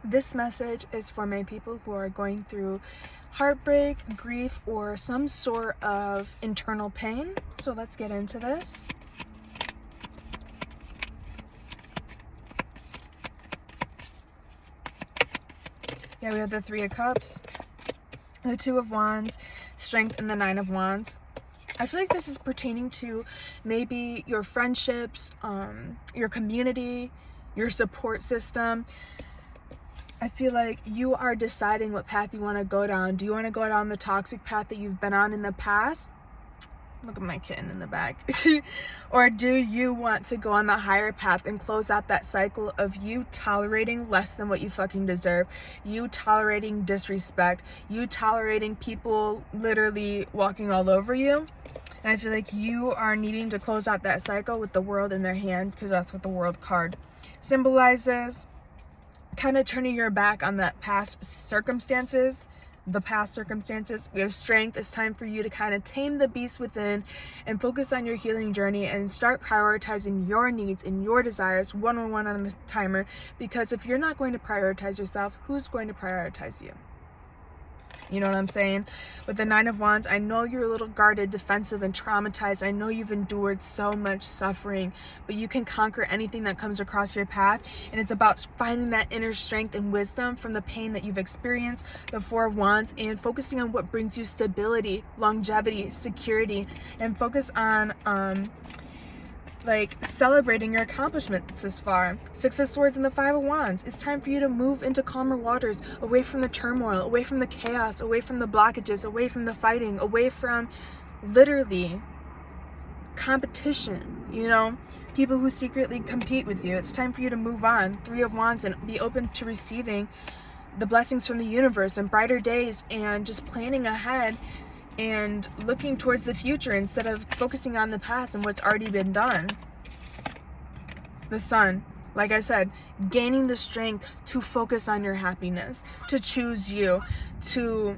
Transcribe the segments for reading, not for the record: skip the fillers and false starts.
This message is for my people who are going through heartbreak, grief, or some sort of internal pain. So let's get into this. Yeah, we have the Three of Cups, the Two of Wands, Strength, and the Nine of Wands. I feel like this is pertaining to maybe your friendships, your community, your support system. I feel like you are deciding what path you want to go down. Do you want to go down the toxic path that you've been on in the past? Look at my kitten in the back. Or do you want to go on the higher path and close out that cycle of you tolerating less than what you fucking deserve, you tolerating disrespect, you tolerating people literally walking all over you? And I feel like you are needing to close out that cycle with the World in their hand, because that's what the World card symbolizes. Kind of turning your back on that past circumstances, the past circumstances. We have Strength. It's time for you to kind of tame the beast within and focus on your healing journey and start prioritizing your needs and your desires one-on-one on the timer, because if you're not going to prioritize yourself, who's going to prioritize you? You know what I'm saying? With the Nine of Wands, I know you're a little guarded, defensive, and traumatized. I know you've endured so much suffering, but you can conquer anything that comes across your path. And it's about finding that inner strength and wisdom from the pain that you've experienced, the Four of Wands, and focusing on what brings you stability, longevity, security, and focus on like celebrating your accomplishments this far. Six of Swords and the Five of Wands. It's time for you to move into calmer waters, away from the turmoil, away from the chaos, away from the blockages, away from the fighting, away from literally competition, you know, people who secretly compete with you. It's time for you to move on. Three of Wands, and be open to receiving the blessings from the universe and brighter days, and just planning ahead and looking towards the future instead of focusing on the past and what's already been done. The Sun, like I said, gaining the strength to focus on your happiness, to choose you, to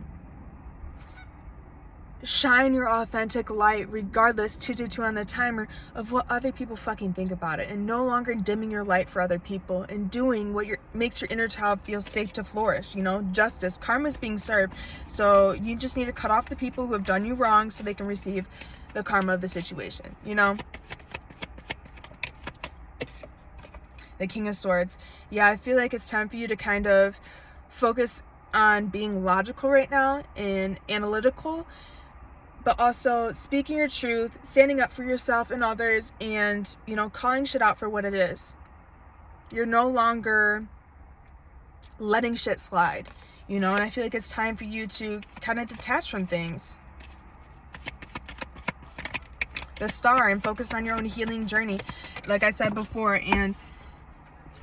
shine your authentic light regardless, 222 on the timer, of what other people fucking think about it, and no longer dimming your light for other people and doing what makes your inner child feel safe to flourish. You know, justice, karma's being served, so you just need to cut off the people who have done you wrong so they can receive the karma of the situation, you know. The King of Swords. Yeah, I feel like it's time for you to kind of focus on being logical right now and analytical, but also speaking your truth, standing up for yourself and others, and, you know, calling shit out for what it is. You're no longer letting shit slide, you know, and I feel like it's time for you to kind of detach from things. The Star, and focus on your own healing journey, like I said before, and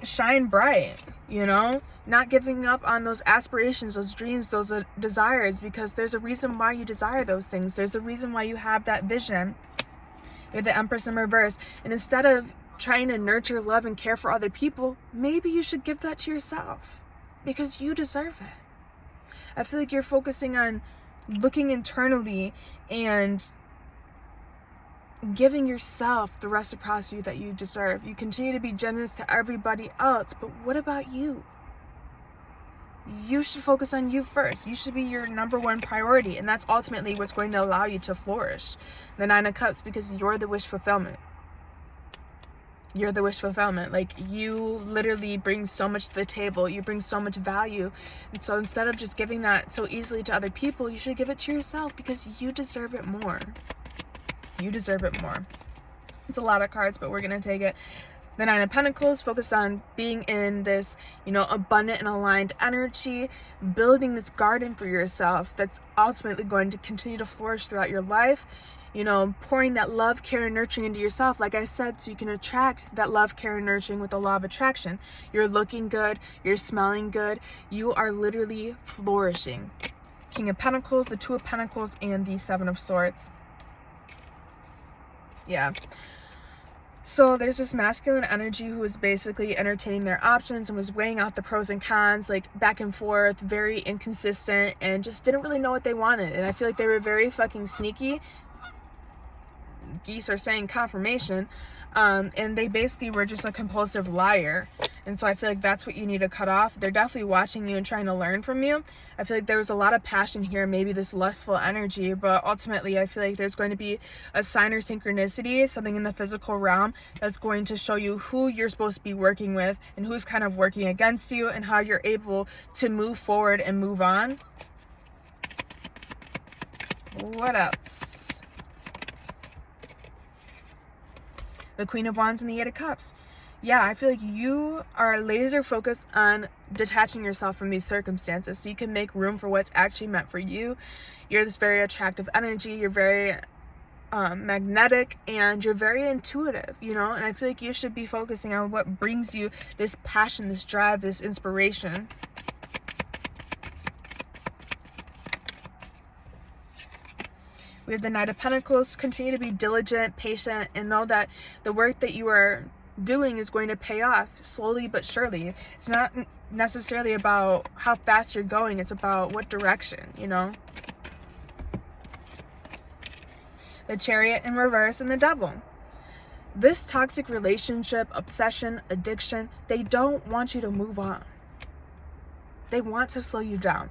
shine bright, you know, not giving up on those aspirations, those dreams, those desires, because there's a reason why you desire those things. There's a reason why you have that vision. With the Empress in reverse, and instead of trying to nurture, love, and care for other people, maybe you should give that to yourself, because you deserve it. I feel like you're focusing on looking internally and giving yourself the reciprocity that you deserve. You continue to be generous to everybody else, but what about you? You should focus on you first. You should be your number one priority, and that's ultimately what's going to allow you to flourish. The Nine of Cups, because you're the wish fulfillment. You're the wish fulfillment. Like, you literally bring so much to the table. You bring so much value. And so instead of just giving that so easily to other people, you should give it to yourself, because you deserve it more. You deserve it more. It's a lot of cards, but we're going to take it. The Nine of Pentacles, focus on being in this, you know, abundant and aligned energy, building this garden for yourself that's ultimately going to continue to flourish throughout your life. You know, pouring that love, care, and nurturing into yourself, like I said, so you can attract that love, care, and nurturing with the law of attraction. You're looking good. You're smelling good. You are literally flourishing. King of Pentacles, the Two of Pentacles, and the Seven of Swords. Yeah. So there's this masculine energy who was basically entertaining their options and was weighing out the pros and cons, like back and forth, very inconsistent, and just didn't really know what they wanted. And I feel like they were very fucking sneaky. Geese are saying confirmation. And they basically were just a compulsive liar. And so I feel like that's what you need to cut off. They're definitely watching you and trying to learn from you. I feel like there was a lot of passion here, maybe this lustful energy, but ultimately I feel like there's going to be a sign or synchronicity, something in the physical realm that's going to show you who you're supposed to be working with and who's kind of working against you and how you're able to move forward and move on. What else? The Queen of Wands and the Eight of Cups. Yeah, I feel like you are laser focused on detaching yourself from these circumstances so you can make room for what's actually meant for you. You're this very attractive energy. You're very magnetic, and you're very intuitive, you know, and I feel like you should be focusing on what brings you this passion, this drive, this inspiration. We have the Knight of Pentacles. Continue to be diligent, patient, and know that the work that you are doing is going to pay off slowly but surely. It's not necessarily about how fast you're going, it's about what direction, you know. The Chariot in reverse and the Devil. This toxic relationship, obsession, addiction, they don't want you to move on. They want to slow you down.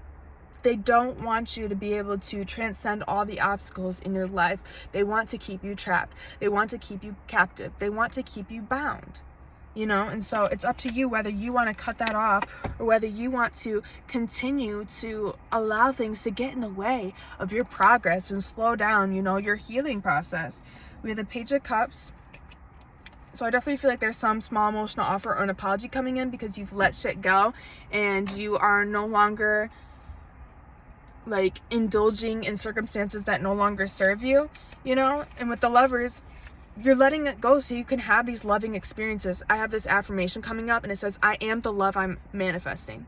They don't want you to be able to transcend all the obstacles in your life. They want to keep you trapped. They want to keep you captive. They want to keep you bound, you know? And so it's up to you whether you want to cut that off or whether you want to continue to allow things to get in the way of your progress and slow down, you know, your healing process. We have the Page of Cups. So I definitely feel like there's some small emotional offer or an apology coming in because you've let shit go and you are no longer like indulging in circumstances that no longer serve you, you know. And with the Lovers, you're letting it go so you can have these loving experiences. I have this affirmation coming up and it says, I am the love I'm manifesting.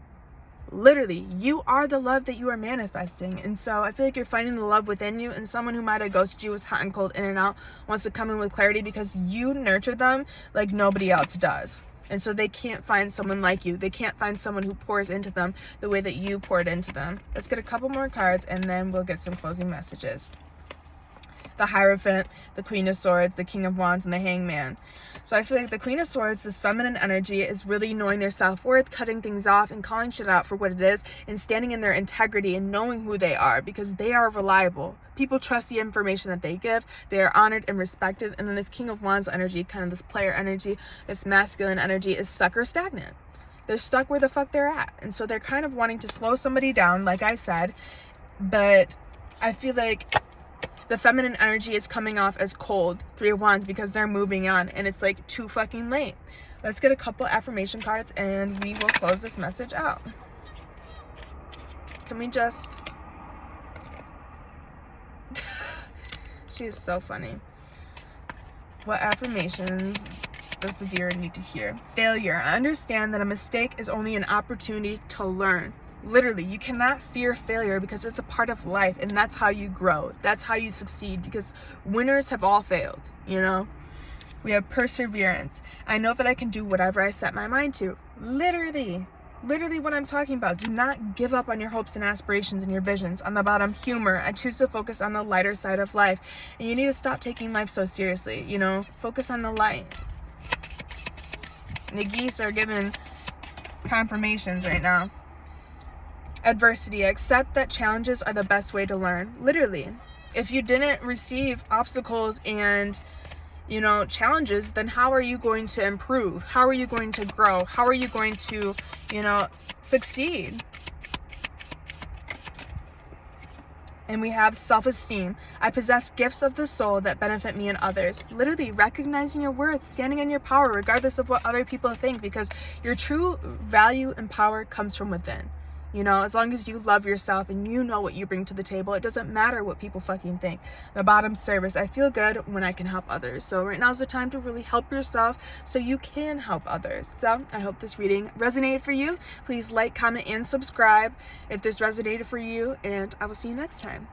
Literally, you are the love that you are manifesting. And so I feel like you're finding the love within you, and someone who might have ghosted you, was hot and cold, in and out, wants to come in with clarity because you nurture them like nobody else does. And so they can't find someone like you. They can't find someone who pours into them the way that you poured into them. Let's get a couple more cards and then we'll get some closing messages. The Hierophant, the Queen of Swords, the King of Wands, and the Hangman. So I feel like the Queen of Swords, this feminine energy, is really knowing their self-worth, cutting things off and calling shit out for what it is, and standing in their integrity and knowing who they are because they are reliable. People trust the information that they give. They are honored and respected. And then this King of Wands energy, kind of this player energy, this masculine energy, is stuck or stagnant. They're stuck where the fuck they're at. And so they're kind of wanting to slow somebody down, like I said. But I feel like the feminine energy is coming off as cold, Three of Wands, because they're moving on and it's like too fucking late. Let's get a couple affirmation cards and we will close this message out. Can we just... She is so funny. What affirmations does the viewer need to hear? Failure. I understand that a mistake is only an opportunity to learn. Literally, you cannot fear failure because it's a part of life, and that's how you grow. That's how you succeed, because winners have all failed, you know? We have perseverance. I know that I can do whatever I set my mind to. Literally what I'm talking about. Do not give up on your hopes and aspirations and your visions. On the bottom, humor. I choose to focus on the lighter side of life. And you need to stop taking life so seriously, you know? Focus on the light. The geese are giving confirmations right now. Adversity. Accept that challenges are the best way to learn. Literally. If you didn't receive obstacles and, you know, challenges, then how are you going to improve? How are you going to grow? How are you going to, you know, succeed? And we have self-esteem. I possess gifts of the soul that benefit me and others. Literally recognizing your worth, standing in your power, regardless of what other people think, because your true value and power comes from within. You know, as long as you love yourself and you know what you bring to the table, it doesn't matter what people fucking think. The bottom, service. I feel good when I can help others. So right now is the time to really help yourself so you can help others. So I hope this reading resonated for you. Please like, comment, and subscribe if this resonated for you. And I will see you next time.